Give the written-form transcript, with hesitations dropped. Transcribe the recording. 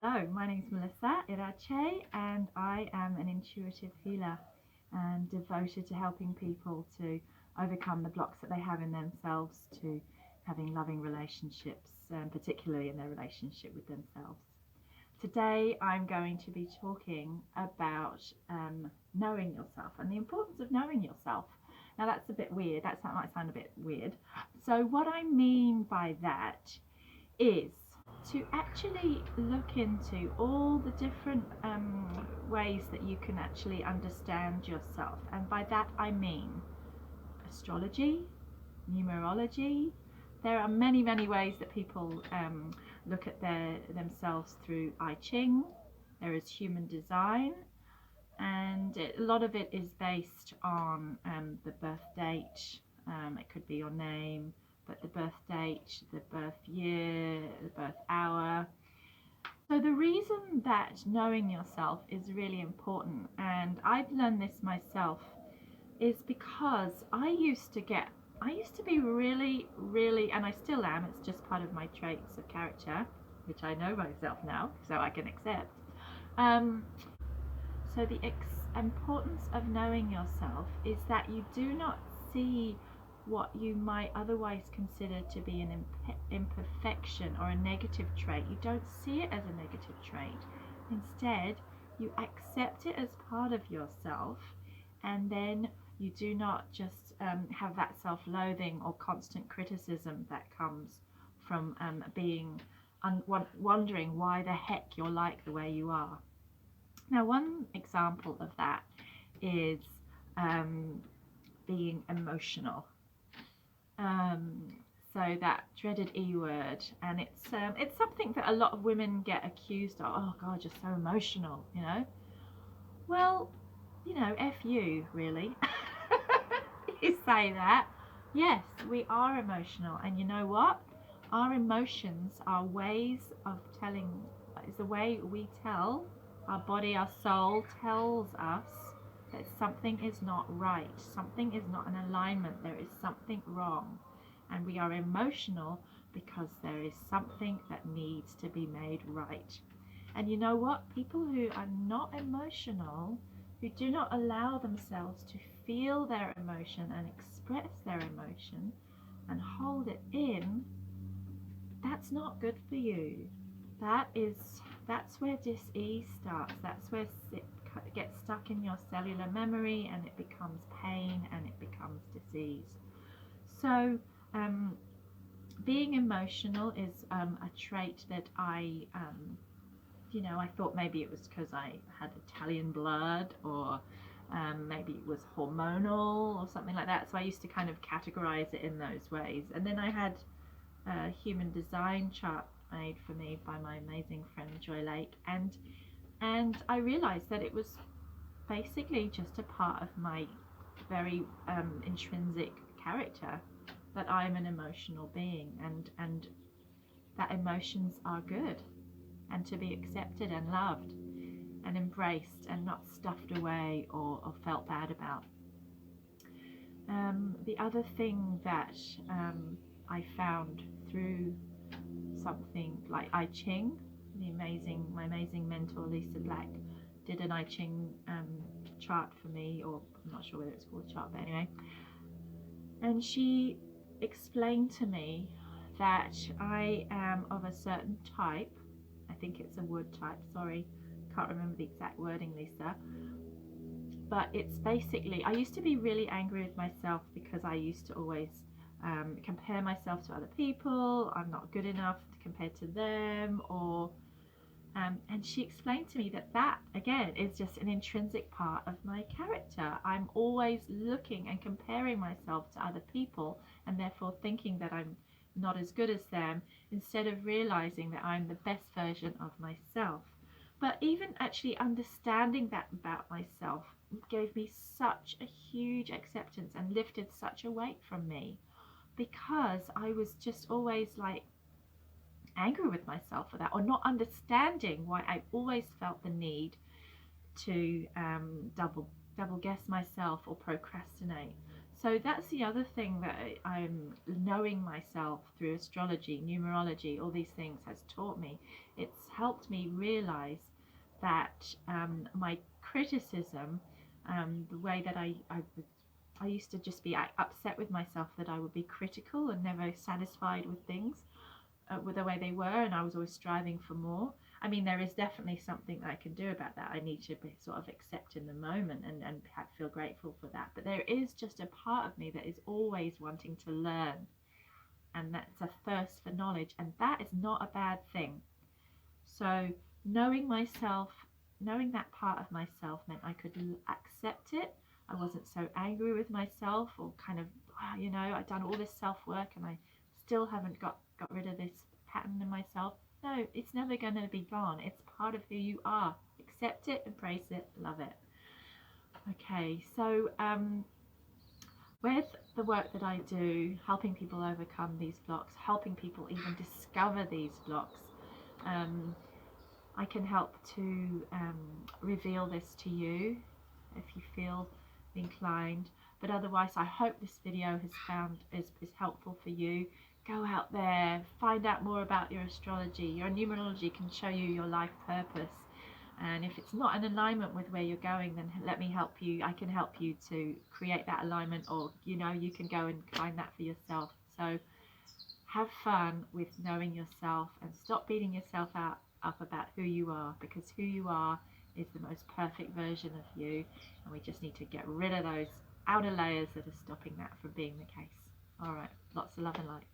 Hello, my name is Melissa Irace and I am an intuitive healer and devoted to helping people to overcome the blocks that they have in themselves to having loving relationships, particularly in their relationship with themselves. Today I'm going to be talking about knowing yourself and the importance of knowing yourself. Now that's a bit weird, that might sound a bit weird. So what I mean by that is to actually look into all the different ways that you can actually understand yourself. And by that I mean astrology, numerology. There are many, many ways that people look at themselves through I Ching. There is human design, and a lot of it is based on the birth date. It could be your name, but the birth date, the birth year, the birth hour. So the reason that knowing yourself is really important, and I've learned this myself, is because I used to be really, really, and I still am, it's just part of my traits of character, which I know myself now, so I can accept. Um, so the importance of knowing yourself is that you do not see what you might otherwise consider to be an imperfection or a negative trait. You don't see it as a negative trait. Instead, you accept it as part of yourself, and then you do not just have that self-loathing or constant criticism that comes from being wondering why the heck you're like the way you are. Now, one example of that is um, being emotional. Um, so that dreaded E word, and it's something that a lot of women get accused of. Oh God, you're so emotional, you know. Well, F you, really. You say that. Yes, we are emotional, and you know what? Our emotions are ways of telling. Is the way we tell our body, our soul tells us that something is not right, something is not in alignment, there is something wrong, and we are emotional because there is something that needs to be made right. And you know what? People who are not emotional, who do not allow themselves to feel their emotion and express their emotion and hold it in, that's not good for you. That's where dis-ease starts. That's where it gets stuck in your cellular memory, and it becomes pain, and it becomes disease. So um, being emotional is a trait that I thought maybe it was because I had Italian blood, or maybe it was hormonal or something like that. So I used to kind of categorize it in those ways. And then I had a human design chart made for me by my amazing friend Joy Lake, and I realized that it was basically just a part of my very intrinsic character, that I'm an emotional being, and that emotions are good and to be accepted and loved and embraced and not stuffed away or felt bad about. The other thing that I found through something like I Ching, my amazing mentor Lisa Black did an I Ching chart for me, or I'm not sure whether it's called a chart, but anyway. And she explained to me that I am of a certain type. I think it's a wood type, sorry, can't remember the exact wording, Lisa. But it's basically, I used to be really angry with myself because I used to always compare myself to other people. I'm not good enough compared to them, or and she explained to me that again is just an intrinsic part of my character. I'm always looking and comparing myself to other people, and therefore thinking that I'm not as good as them, instead of realizing that I'm the best version of myself. But even actually understanding that about myself gave me such a huge acceptance and lifted such a weight from me, because I was just always like angry with myself for that, or not understanding why I always felt the need to double guess myself or procrastinate. So that's the other thing that I'm knowing myself through astrology, numerology, all these things has taught me. It's helped me realize that my criticism, the way that I used to just be upset with myself that I would be critical and never satisfied with things with the way they were, and I was always striving for more. I mean, there is definitely something that I can do about that. I need to be sort of accept in the moment and feel grateful for that. But there is just a part of me that is always wanting to learn, and that's a thirst for knowledge, and that is not a bad thing. So knowing myself, knowing that part of myself meant I could accept it. I wasn't so angry with myself or kind of, you know, I've done all this self-work and I still haven't got rid of this pattern in myself. No, it's never going to be gone. It's part of who you are. Accept it, embrace it, love it. Okay, so with the work that I do, helping people overcome these blocks, helping people even discover these blocks, I can help to reveal this to you if you feel inclined. But otherwise, I hope this video is helpful for you. Go out there, find out more about your astrology. Your numerology can show you your life purpose. And if it's not in alignment with where you're going, then let me help you. I can help you to create that alignment, or you know, you can go and find that for yourself. So have fun with knowing yourself and stop beating yourself up about who you are, because who you are is the most perfect version of you, and we just need to get rid of those outer layers that are stopping that from being the case. All right, lots of love and light.